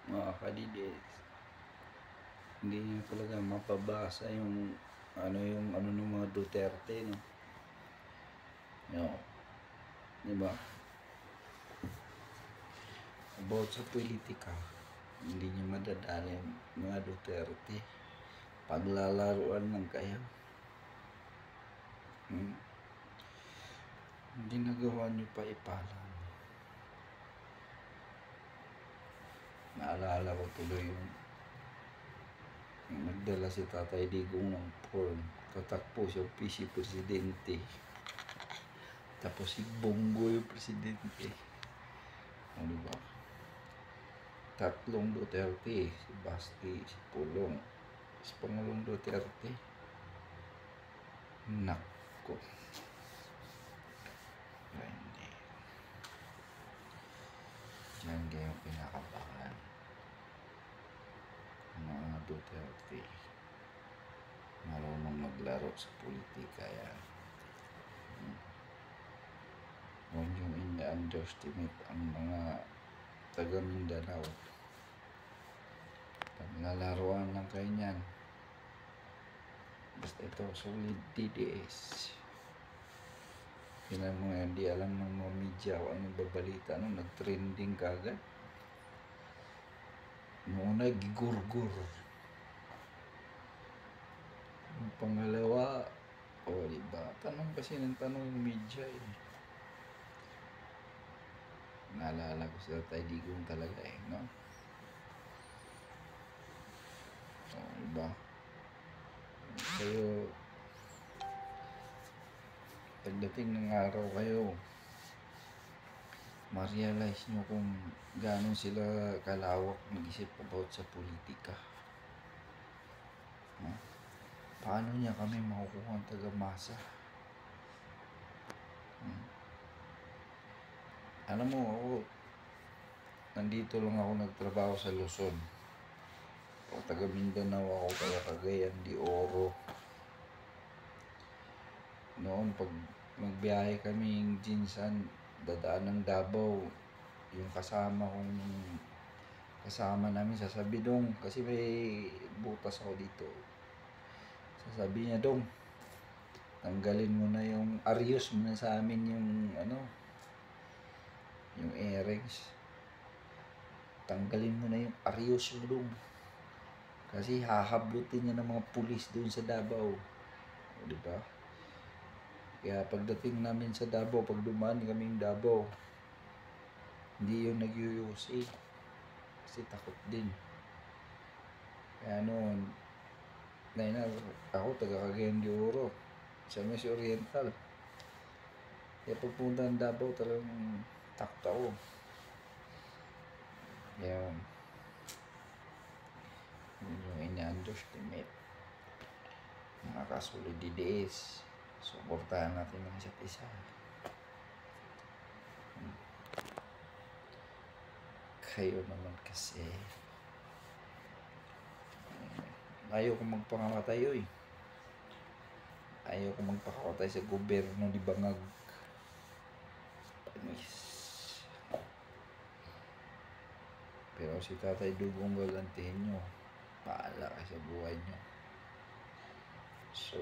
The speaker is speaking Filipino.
mga kadides, hindi nyo talaga mapabasa yung ano ng mga Duterte, no? No. Diba? About sa politika, hindi nyo madadali yung mga Duterte. Paglalaruan lang kayo. Hindi nagawa nyo pa ipalam. Naalala ko tuloy yung nagdala si Tatay Digong ng form. Tatakpo siya PC Presidente. Tapos si Bongo yung Presidente. O diba? Tatlong Duterte. Si Basti, si Pulong, si Pangulong Duterte. Nako. Hindi. Diyan kayo pinakabahan. Mga Duterte. Marunong maglaro sa politika yan. Huwag yung in-underestimate ang mga taga Mindanao. Paglalaruan lang kayo niyan. Basta ito, solid DDS. Yun ang mga hindi alam ng mga media o anong babalita. Nag-trending kagad. Noon na gigurgur. Yung pangalawa, diba? Tanong kasi ng tanong yung media eh. Naalala ko sa Tatay Digong talaga eh, no? Diba? Kayo, pagdating ng araw kayo, ma-realize nyo kung gano'n sila kalawak mag-isip about sa politika. Paano niya kami makukuha ang taga-masa? Alam mo, ako, nandito lang ako nagtrabaho sa Luzon. O taga Mindanao ako, kaya Cagayan de Oro. Noon, pag magbiyahe kaming Jinsan, dadaan ng Davao, yung kasama namin sasabi, "Dong, kasi may butas ako dito." Sasabi niya, "Dong, tanggalin mo na yung arios mo na sa amin yung yung earrings. Tanggalin mo na yung arios mo, Dong. Kasi hahablutin niya ng mga pulis doon sa Davao." O, diba? Kaya pagdating namin sa Davao, pag dumaan kaming Davao, hindi yung nag-UUC. Kasi takot din. Kaya noon, ako taga Cagayan de Oro, sa Mes Oriental. Kaya pagpunta ng Davao, talagang takot ako. Yan. Yun yung ina-underestimate. Mga kasolid DDS. Suportahan natin ng isa't isa. Kayo naman kasi. Ayaw ko magpakamatay eh. Ayaw ko magpakamatay sa gobyerno ni Bangag. Panis. Pero si Tatay Dugong gagantihin nyo. Paala kayo sa buhay nyo. So,